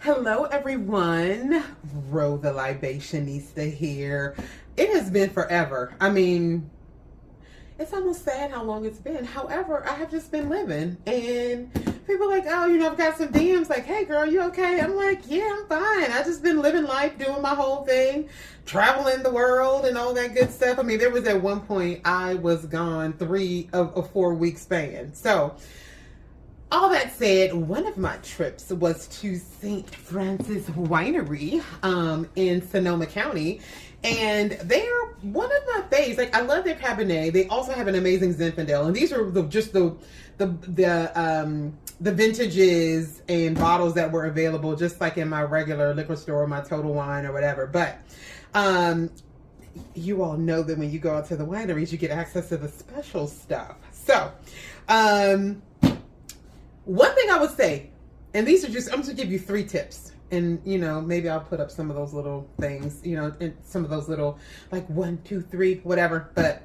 Hello everyone, Ro the Libationista here. It has been forever. I mean, it's almost sad how long it's been. However, I have just been living and people are like, oh, I've got some DMs like, hey girl, you okay? I'm like, yeah, I'm fine. I just been living life, doing my whole thing, traveling the world and all that good stuff. I mean, there was at one point I was gone 3 of a 4 week span. So all that said, one of my trips was to St. Francis Winery in Sonoma County. And they're one of my faves. Like, I love their Cabernet. They also have an amazing Zinfandel. And these are just the vintages and bottles that were available, just like in my regular liquor store, my Total Wine or whatever. But you all know that when you go out to the wineries, you get access to the special stuff. So, one thing I would say, and these are just, I'm just gonna give you 3 tips. And, maybe I'll put up some of those little things, and some of those little, like 1, 2, 3, whatever, but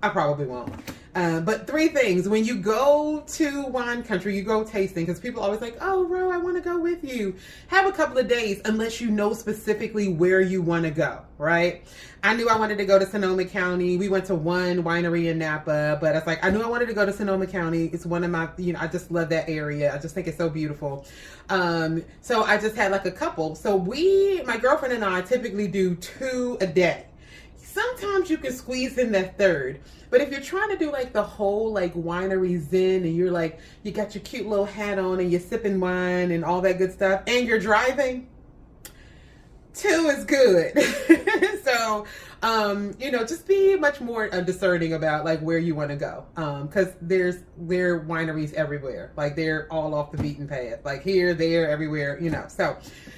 I probably won't. But 3 things. When you go to wine country, you go tasting, because people always like, oh, Ro, I want to go with you. Have a couple of days, unless you know specifically where you want to go, right? I knew I wanted to go to Sonomay County. We went to one winery in Napa, but it's like, I knew I wanted to go to Sonoma County. It's one of my, I just love that area. I just think it's so beautiful. So I just had like a couple. So my girlfriend and I typically do 2 a day. Sometimes you can squeeze in that 3rd. But if you're trying to do like the whole like winery zen and you're like, you got your cute little hat on and you're sipping wine and all that good stuff and you're driving, 2 is good. So, just be much more discerning about like where you want to go. Cause there are wineries everywhere. Like they're all off the beaten path, like here, there, everywhere, so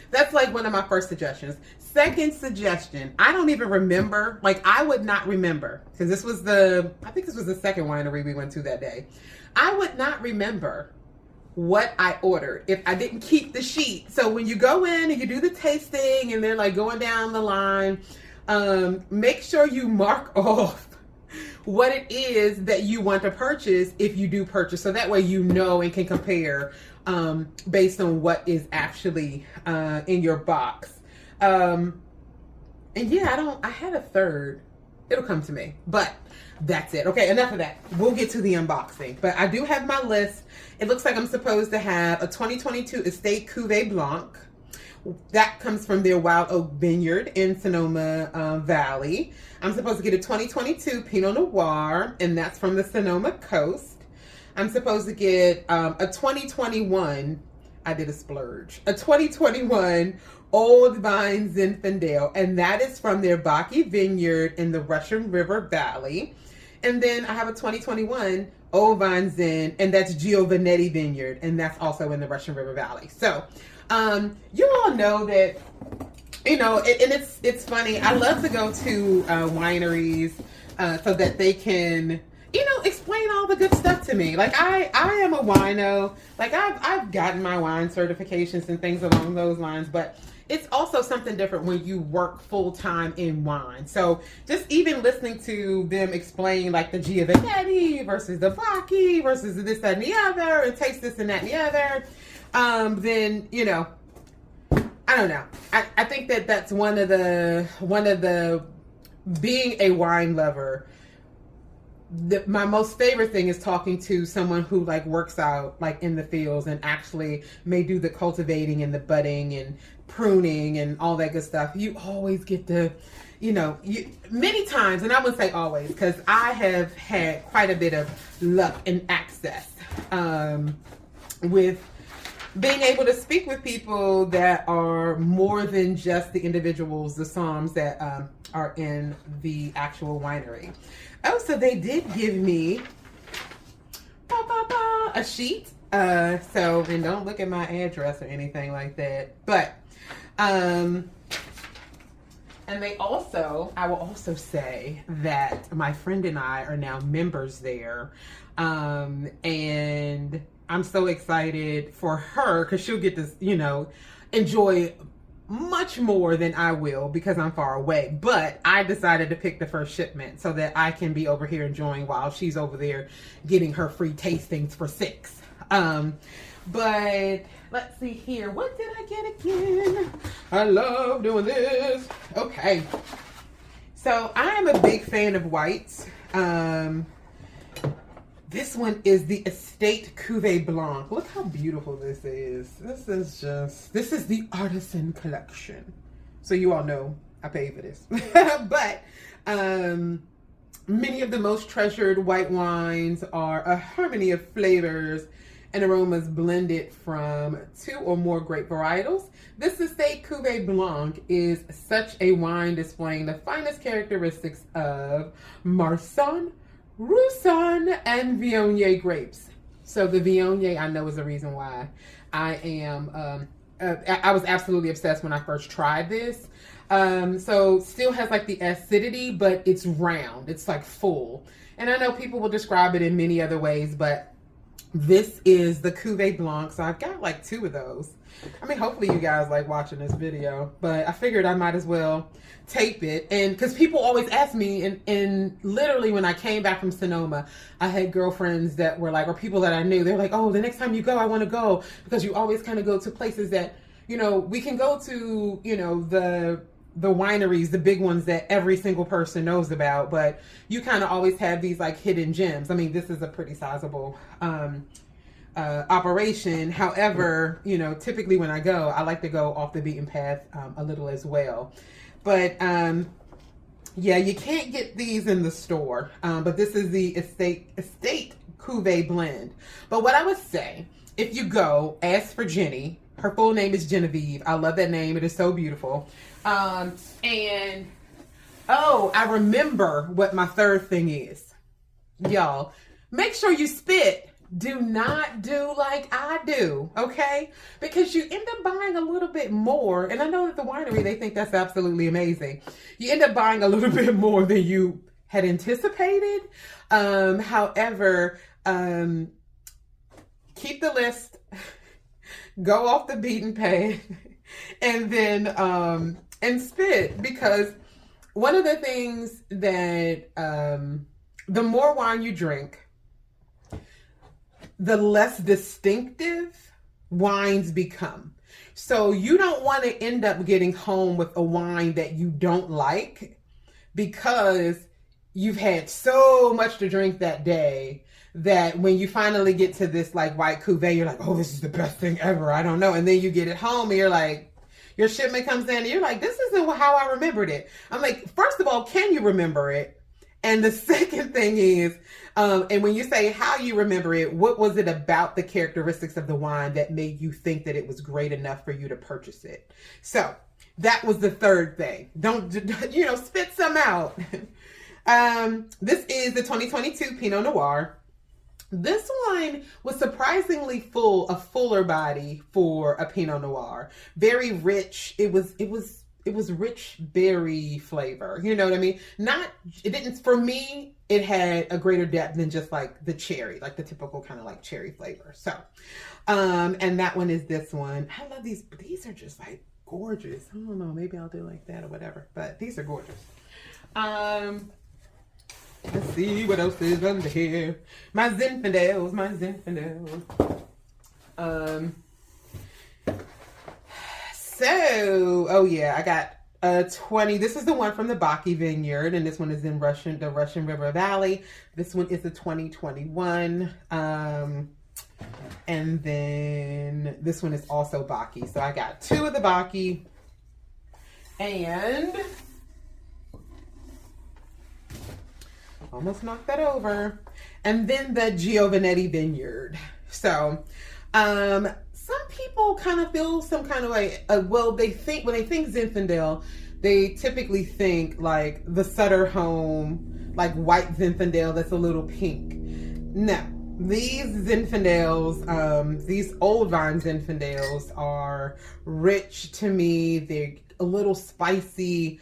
that's like one of my first suggestions. Second suggestion, I don't even remember, like I would not remember, because I think this was the second winery we went to that day. I would not remember what I ordered if I didn't keep the sheet. So when you go in and you do the tasting and they're like going down the line, make sure you mark off what it is that you want to purchase if you do purchase. So that way you know and can compare based on what is actually in your box. And yeah, I had a 3rd. It'll come to me, but that's it. Okay, enough of that. We'll get to the unboxing, but I do have my list. It looks like I'm supposed to have a 2022 Estate Cuvée Blanc. That comes from their Wild Oak Vineyard in Sonoma Valley. I'm supposed to get a 2022 Pinot Noir, and that's from the Sonoma Coast. I'm supposed to get a 2021, I did a splurge, a 2021 Old Vine Zinfandel, and that is from their Baki Vineyard in the Russian River Valley. And then I have a 2021 Old Vine Zin, and that's Giovanetti Vineyard, and that's also in the Russian River Valley. So, you all know that, and it's funny. I love to go to wineries so that they can, explain all the good stuff to me. Like I am a wino. Like I've gotten my wine certifications and things along those lines, but it's also something different when you work full time in wine. So just even listening to them explain like the Giovanetti versus the Bacchi versus this, that, and the other, and taste this and that and the other, then, I don't know. I think that's one of the being a wine lover, my most favorite thing is talking to someone who like works out like in the fields and actually may do the cultivating and the budding and pruning and all that good stuff. You always get to, many times, and I wouldn't say always, because I have had quite a bit of luck and access with being able to speak with people that are more than just the individuals, the somms that are in the actual winery. Oh, so they did give me a sheet. And don't look at my address or anything like that. But, and I will also say that my friend and I are now members there. And I'm so excited for her because she'll get to, enjoy much more than I will because I'm far away. But I decided to pick the first shipment so that I can be over here enjoying while she's over there getting her free tastings for $6. But let's see here. What did I get again? I love doing this. Okay. So I am a big fan of whites. This one is the Estate Cuvée Blanc. Look how beautiful this is. This is the Artisan Collection. So you all know I paid for this. But many of the most treasured white wines are a harmony of flavors and aromas blended from 2 or more grape varietals. This Estate Cuvée Blanc is such a wine displaying the finest characteristics of Marsanne, Roussanne, and Viognier grapes. So the Viognier, I know, is the reason why I am, I was absolutely obsessed when I first tried this. So still has like the acidity, but it's round. It's like full. And I know people will describe it in many other ways, but this is the Cuvée Blanc. So I've got like 2 of those. I mean, hopefully you guys like watching this video, but I figured I might as well tape it. And because people always ask me, and literally when I came back from Sonoma, I had girlfriends that were like, or people that I knew, they're like, oh, the next time you go, I want to go, because you always kind of go to places that, you know, we can go to, you know, the wineries, the big ones that every single person knows about, but you kind of always have these like hidden gems. I mean, this is a pretty sizable operation. However, you know, typically when I go, I like to go off the beaten path a little as well. But yeah, you can't get these in the store. But this is the Estate Cuvée Blend. But what I would say, if you go, ask for Jenny. Her full name is Genevieve. I love that name. It is so beautiful. And oh, I remember what my third thing is. Y'all, make sure you spit. Do not do like I do, okay? Because you end up buying a little bit more. And I know that the winery, they think that's absolutely amazing. You end up buying a little bit more than you had anticipated. However, keep the list, go off the beaten path, and then and spit. Because one of the things that the more wine you drink, the less distinctive wines become. So you don't want to end up getting home with a wine that you don't like because you've had so much to drink that day that when you finally get to this like white cuvee, you're like, oh, this is the best thing ever. I don't know. And then you get it home and you're like, your shipment comes in and you're like, this isn't how I remembered it. I'm like, first of all, can you remember it? And the second thing is, and when you say how you remember it, what was it about the characteristics of the wine that made you think that it was great enough for you to purchase it? So that was the third thing. Don't, you know, spit some out. This is the 2022 Pinot Noir. This wine was surprisingly full, a fuller body for a Pinot Noir. Very rich. It was rich berry flavor. You know what I mean? For me, it had a greater depth than just like the cherry, like the typical kind of like cherry flavor. So, and that one is this one. I love these. These are just like gorgeous. I don't know. Maybe I'll do like that or whatever, but these are gorgeous. Let's see what else is under here. My Zinfandels. So, oh yeah, I got 20. This is the one from the Baki Vineyard, and this one is in the Russian River Valley. This one is the 2021. And then this one is also Baki. So I got 2 of the Baki. And almost knocked that over. And then the Giovanetti Vineyard. So, some people kind of feel some kind of way, well, when they think Zinfandel, they typically think like the Sutter Home, like white Zinfandel that's a little pink. No, these Zinfandels, these old vine Zinfandels are rich to me. They're a little spicy,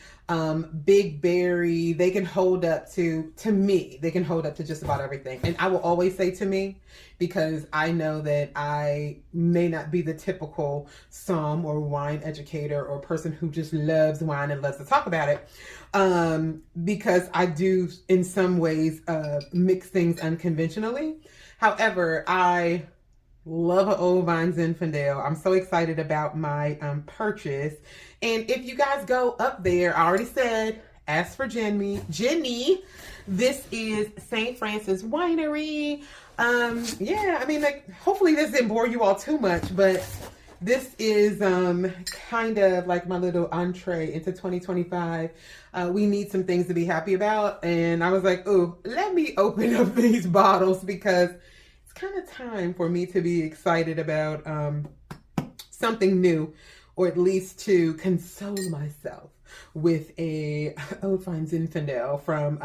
big berry. They can hold up to me. They can hold up to just about everything. And I will always say to me, because I know that I may not be the typical somm or wine educator or person who just loves wine and loves to talk about it. Because I do in some ways mix things unconventionally. However, I Love an old vine Zinfandel. I'm so excited about my purchase. And if you guys go up there, I already said, ask for Jenny. This is St. Francis Winery. Yeah, I mean, like, hopefully this didn't bore you all too much, but this is kind of like my little entree into 2025. We need some things to be happy about. And I was like, oh, let me open up these bottles because it's kind of time for me to be excited about something new, or at least to console myself with a Old Fine Zinfandel from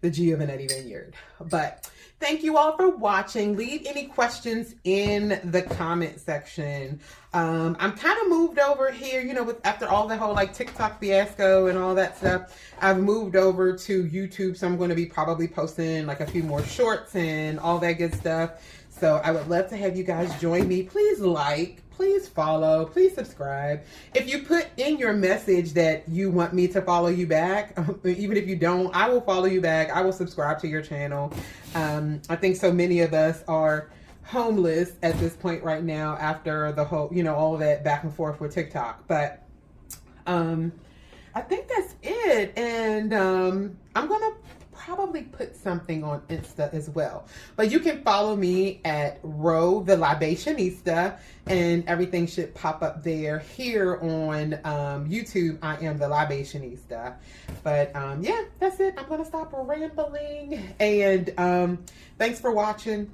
the Giovanetti Vineyard. But thank you all for watching. Leave any questions in the comment section. I'm kind of moved over here, you know, after all the whole like TikTok fiasco and all that stuff. I've moved over to YouTube, so I'm going to be probably posting like a few more shorts and all that good stuff. So I would love to have you guys join me. Please like, please follow, please subscribe. If you put in your message that you want me to follow you back, even if you don't, I will follow you back. I will subscribe to your channel. I think so many of us are homeless at this point right now after the whole, you know, all of that back and forth with TikTok. But I think that's it. And I'm going to probably put something on Insta as well. But you can follow me at Ro the Libationista, and everything should pop up there. Here on YouTube, I am the Libationista. But yeah, that's it. I'm going to stop rambling. And thanks for watching.